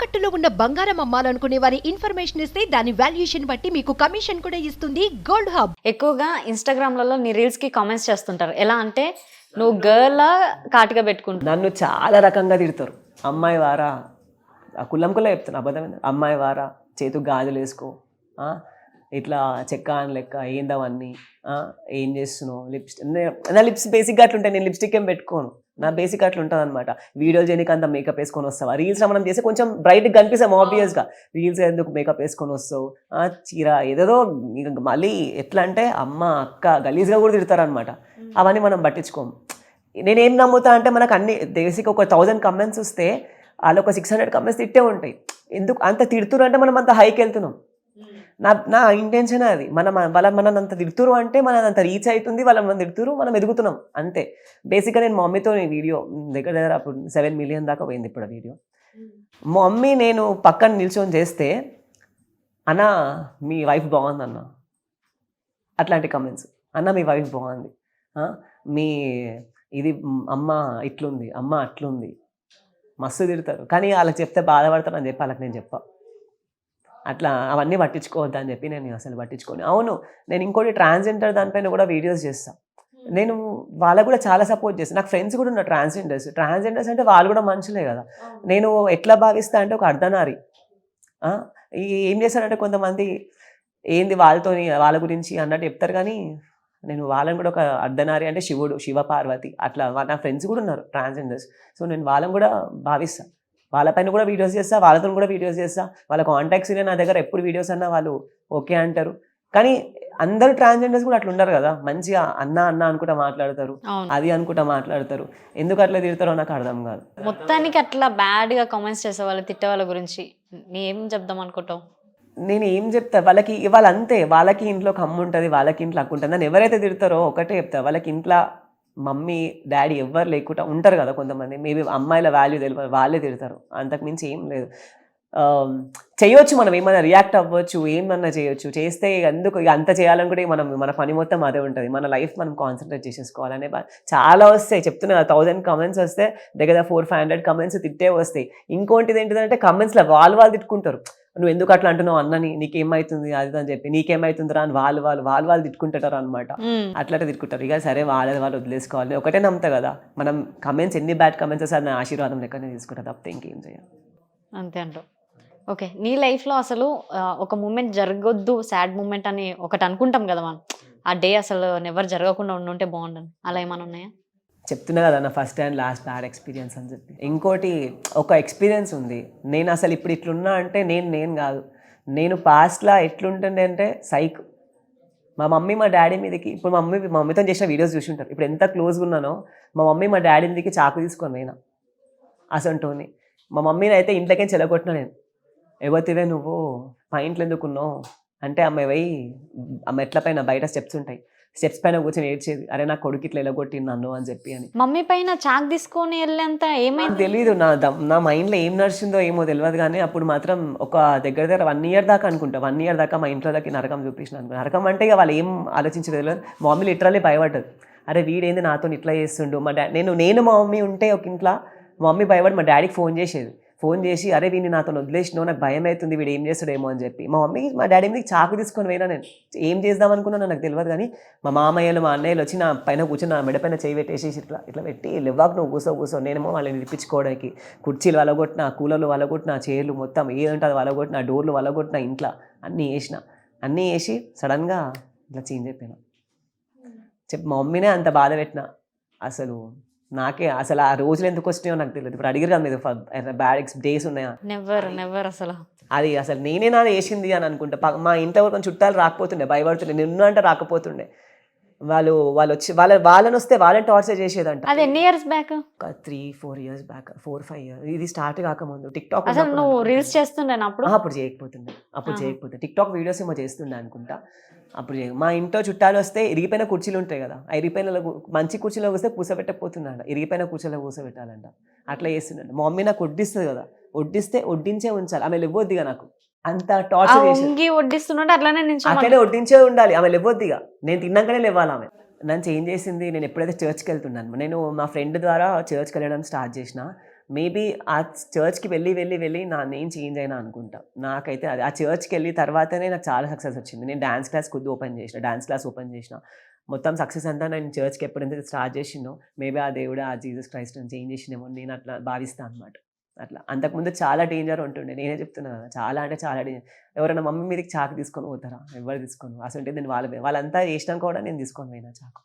తాకట్టులో ఉన్న బంగారం అమ్మాలనుకునే వారి ఇన్ఫర్మేషన్ ఇస్తే దాని వాల్యుయేషన్ బట్టి మీకు కమిషన్ కూడా ఇస్తుంది గోల్డ్ హబ్. ఎక్కువగా ఇన్స్టాగ్రామ్లలో నీ రీల్స్కి కామెంట్స్ చేస్తుంటారు. ఎలా అంటే నువ్వు గర్ల్లా కాటుగా పెట్టుకుంటావు. నన్ను చాలా రకంగా తిడతారు. అమ్మాయి వారా, కుల్లం చెప్తాను, అబద్ధమైన అమ్మాయి వారా, చేతుకు గాజులు వేసుకో, ఇట్లా చెక్క అని లెక్క ఏందవన్నీ, ఏం చేస్తున్నావు, నా లిప్స్ బేసిక్గా అట్లుంటాయి. నేను లిప్స్టిక్ ఏం పెట్టుకోను, నా బేసిక్ అట్లా ఉంటుంది అనమాట. వీడియోలు చేయడానికి అంత మేకప్ వేసుకొని వస్తావా, రీల్స్ మనం చేస్తే కొంచెం బ్రైట్గా కనిపిస్తాం ఆబ్వియస్గా, రీల్స్ ఎందుకు మేకప్ వేసుకొని వస్తావు, చీర ఏదేదో. మళ్ళీ ఎట్లా అంటే అమ్మ అక్క గలీజ్గా కూడా తిడతారనమాట. అవన్నీ మనం పట్టించుకోము. నేనేం నమ్ముతా అంటే మనకు అన్ని బేసిక్ ఒక 1000 కమెంట్స్ వస్తే వాళ్ళు ఒక 600 కమెంట్స్ తిట్టే ఉంటాయి. ఎందుకు అంత తిడుతురు అంటే మనం అంత హైకి వెళ్తున్నాం. నా ఇంటెన్షన్ అది. మనం అంత తిడుతురు అంటే మనం అంత రీచ్ అవుతుంది, మనం తిడుతురు, మనం ఎదుగుతున్నాం అంతే. బేసిక్గా నేను మా మమ్మీతో వీడియో దగ్గర అప్పుడు 7 మిలియన్ దాకా పోయింది ఇప్పుడు ఆ వీడియో. మా మమ్మీ నేను పక్కన నిల్చొని చేస్తే, అన్న మీ వైఫ్ బాగుంది అన్న, అట్లాంటి కమెంట్స్. అన్న మీ వైఫ్ బాగుంది, మీ ఇది అమ్మ ఇట్లుంది, అమ్మ అట్లుంది, మస్తు తిడతారు. కానీ వాళ్ళకి చెప్తే బాధపడతారు అని చెప్పి వాళ్ళకి నేను చెప్పా. అట్లా అవన్నీ పట్టించుకోవద్దు అని చెప్పి నేను అసలు పట్టించుకోను. అవును, నేను ఇంకోటి ట్రాన్స్జెండర్ దానిపైన కూడా వీడియోస్ చేస్తాను. నేను వాళ్ళకు కూడా చాలా సపోర్ట్ చేస్తాను. నాకు ఫ్రెండ్స్ కూడా ఉన్నారు ట్రాన్స్జెండర్స్ అంటే వాళ్ళు కూడా మనుషులే కదా. నేను ఎట్లా భావిస్తా అంటే ఒక అర్ధనారి. ఏం చేస్తానంటే కొంతమంది ఏంది వాళ్ళ గురించి అన్నట్టు చెప్తారు, కానీ నేను వాళ్ళని కూడా ఒక అర్ధనారి అంటే శివుడు, శివ పార్వతి అట్లా. నా ఫ్రెండ్స్ కూడా ఉన్నారు ట్రాన్స్జెండర్స్. సో నేను వాళ్ళని కూడా భావిస్తాను, వాళ్ళపైన కూడా వీడియోస్ చేస్తా, వాళ్ళతో కూడా వీడియోస్ చేస్తా. వాళ్ళ కాంటాక్ట్స్ నా దగ్గర ఎప్పుడు వీడియోస్ అన్నా వాళ్ళు ఓకే అంటారు. కానీ అందరూ ట్రాన్స్జెండర్స్ కూడా అట్లా ఉండరు కదా, మంచిగా అన్న అన్న అనుకుంటా మాట్లాడతారు, అది అనుకుంటా మాట్లాడతారు. ఎందుకు అట్లా తిడతారో నాకు అర్థం కాదు. మొత్తానికి అట్లా బ్యాడ్గా కామెంట్స్ చేసే వాళ్ళు, తిట్టే వాళ్ళ గురించి ఏం చెప్దాం అనుకుంటావు? నేను ఏం చెప్తా వాళ్ళకి, వాళ్ళంతే. వాళ్ళకి ఇంట్లో కమ్ము ఉంటుంది, వాళ్ళకి ఇంట్లో అక్కు ఉంటుంది. నన్ను ఎవరైతే తిడతారో ఒకటే చెప్తా, వాళ్ళకి ఇంట్లో మమ్మీ డాడీ ఎవ్వరు లేకుండా ఉంటారు కదా కొంతమంది, మేబీ అమ్మాయిల వాల్యూ తెలియదు, వాళ్ళే తిడతారు. అంతకుమించి ఏం లేదు. చేయొచ్చు, మనం ఏమైనా రియాక్ట్ అవ్వచ్చు, ఏమన్నా చేయొచ్చు. చేస్తే ఎందుకు అంత చేయాలనుకుంటే మన పని మొత్తం అదే ఉంటుంది. మన లైఫ్ మనం కాన్సన్ట్రేట్ చేసేసుకోవాలనే చాలా వస్తాయి. చెప్తున్నా 1000 కమెంట్స్ వస్తే దగ్గర 400-500 కమెంట్స్ తిట్టే వస్తాయి. ఇంకోటిది ఏంటిదంటే కమెంట్స్లో వాళ్ళు తిట్టుకుంటారు. నువ్వు ఎందుకు అట్లా అంటున్నావు అన్నని, నీకేమవుతుంది అది అని చెప్పి, నీకేమవుతుందిరా అని వాళ్ళు తిట్టుకుంటారు అనమాట. అట్లా తిట్టుకుంటారు. ఇక సరే వాళ్ళు వదిలేసుకోవాలి. ఒకటే నమ్ముతా కదా, మనం కమెంట్స్ ఎన్ని బ్యాడ్ కమెంట్స్ వస్తే అది నా ఆశీర్వాదం లెక్కనే తీసుకుంటా, తప్పితే ఇంకేం చేయాలి. అంతే అంటావు. ఓకే, నీ లైఫ్లో అసలు ఒక మూమెంట్ జరగొద్దు, సాడ్ మూమెంట్ అని ఒకటి అనుకుంటాం కదా మనం, ఆ డే అసలు నెవర్ జరగకుండా ఉండుంటే బాగుండను, అలా ఏమైనా ఉన్నాయా? చెప్తున్నా కదా నా first and last bad experience అని చెప్పి. ఇంకోటి ఒక ఎక్స్పీరియన్స్ ఉంది. నేను అసలు ఇప్పుడు ఇట్లున్నా అంటే నేను కాదు, నేను పాస్ట్లో ఎట్లుంటుండే అంటే సైక్. మా మమ్మీ మా డాడీ మీదకి, ఇప్పుడు మమ్మీతో చేసిన వీడియోస్ చూసి ఉంటారు, ఇప్పుడు ఎంత క్లోజ్గా ఉన్నానో. మా మమ్మీ మా డాడీ మీదకి చాకు తీసుకొని పోయినా అసంటోని. మా మమ్మీని అయితే ఇంట్లోకేం చెలగొట్టినా నేను. ఎవరివే నువ్వు, మా ఇంట్లో ఎందుకున్నావు అంటే, అమ్మ ఎట్ల పైన బయట స్టెప్స్ ఉంటాయి, స్టెప్స్ పైన కూర్చొని ఏడ్చేది, అరే నా కొడుకు ఇట్లా ఎలగొట్టి నన్ను అని చెప్పి అని. మమ్మీ పైన చాక్ తీసుకొని వెళ్ళేంత ఏమైంది తెలీదు, నా మైండ్లో ఏం నడిచిందో ఏమో తెలియదు. కానీ అప్పుడు మాత్రం ఒక దగ్గర 1 ఇయర్ దాకా అనుకుంటా, 1 ఇయర్ దాకా మా ఇంట్లో దాకా నరకం చూపించిన అనుకుంటా. నరకం అంటే ఇక వాళ్ళు ఏం ఆలోచించలేదు తెలియదు. మా మమ్మీ లిటరల్లీ భయపడ్డది, అరే వీడేంది నాతో ఇట్లా చేస్తుండు. మా డాడీ నేను మా మమ్మీ ఉంటే ఒక ఇంట్లో, మా మమ్మీ భయపడి మా డాడీకి ఫోన్ చేసి అరే వీడిని నాతో వదిలేసినావు, నాకు భయం అవుతుంది, వీడు ఏం చేస్తాడేమో అని చెప్పి. మా డాడీ మీద చాకు తీసుకొని పోయినా. నేను ఏం చేద్దాం అనుకున్నాను నాకు తెలియదు. కానీ మా మామయ్యలు మా అన్నయ్యలు వచ్చి నా పైన కూర్చొని నా మెడ పైన చేయి పెట్టేసి ఇట్లా పెట్టి, లేవాకు నువ్వు కూర్చో. నేనేమో వాళ్ళని నిలిపించుకోవడానికి కుర్చీలు వలగొట్టిన, కూలర్లు వలగొట్టిన, చైర్లు మొత్తం ఏదంటే అది వలగొట్టిన, డోర్లు వలగొట్టిన, ఇంట్లో అన్నీ వేసి సడన్గా ఇట్లా చేంజ్ అయిపోయినా. మా మమ్మీనే అంత బాధ పెట్టిన. అసలు నాకే అసలు ఆ రోజులు ఎందుకు వచ్చినాయో నాకు తెలియదు. ఇప్పుడు అడిగారు కదా మీరు బ్యాడ్ డేస్ ఉన్నాయా? నెవర్ అసలు అది అసలు నేనే నాది వేసింది అని అనుకుంటా. మా ఇంట్లో కొంచెం చుట్టాలు రాకపోతుండే, భయపడుతుండే. నిన్ను అంటే రాకపోతుండే, వాళ్ళు వచ్చి వాళ్ళని వస్తే వాళ్ళని టార్చర్ చేసేదంట. అది ఎన్ని years back? 3-4 years back, 4-5 years. ఇది స్టార్ట్ కాకముందు టిక్టాక్ అసలు నువ్వు రీల్స్ చేస్తుండే అప్పుడు చేయకపోతుండే టిక్టాక్ వీడియోస్ ఏమో చేస్తుండే అనుకుంటా. అప్పుడు మా ఇంట్లో చుట్టాలు వస్తే ఇరిగిపోయిన కుర్చీలు ఉంటాయి కదా, ఆ ఇరిగిపోయిన మంచి కుర్చీలో వస్తే కూర్చోబెట్టకపోతున్నాడు, ఇరిగిపోయిన కుర్చీలో కూర్చోబెట్టాలంట. అట్లా చేస్తున్నాడు. మా మమ్మీ నాకు వడ్డిస్తుంది కదా, వడ్డించే ఉంచాలి, ఆమె ఇవ్వద్దిగా నాకు అంత టార్చర్ చేసి వడ్డిస్తున్నట్టు అట్లనే వడ్డించే ఉండాలి, ఆమె ఇవ్వద్దిగా. నేను తిన్నాకనే లేవాలి ఆమె. నన్ను చేంజ్ చేసింది నేను ఎప్పుడైతే చర్చ్కి వెళ్తున్నాను. నేను మా ఫ్రెండ్ ద్వారా చర్చ్కి వెళ్ళడం స్టార్ట్ చేసిన. మేబీ ఆ చర్చ్కి వెళ్ళి వెళ్ళి వెళ్ళి నా నేను చేంజ్ అయినా అనుకుంటా. నాకైతే అది ఆ చర్చ్కి వెళ్ళి తర్వాతనే నాకు చాలా సక్సెస్ వచ్చింది. నేను dance class dance class open చేసిన. మొత్తం సక్సెస్ అంతా నేను చర్చ్కి ఎప్పుడైతే స్టార్ట్ చేసిందో మేబీ ఆ దేవుడే ఆ జీసస్ క్రైస్ట్ నన్ను చేంజ్ చేసిందేమో అని నేను అట్లా భావిస్తాను అనమాట. అట్లా అంతకుముందు చాలా డేంజర్ ఉంటుండే. నేనే చెప్తున్నా కదా, చాలా అంటే చాలా డేంజర్. ఎవరైనా మమ్మీ మీదకి చాకు తీసుకొని పోతారా? ఎవరు తీసుకోను. అసలు నేను వాళ్ళంతా చేసినాక కూడా నేను తీసుకొని పోయినా చాకు.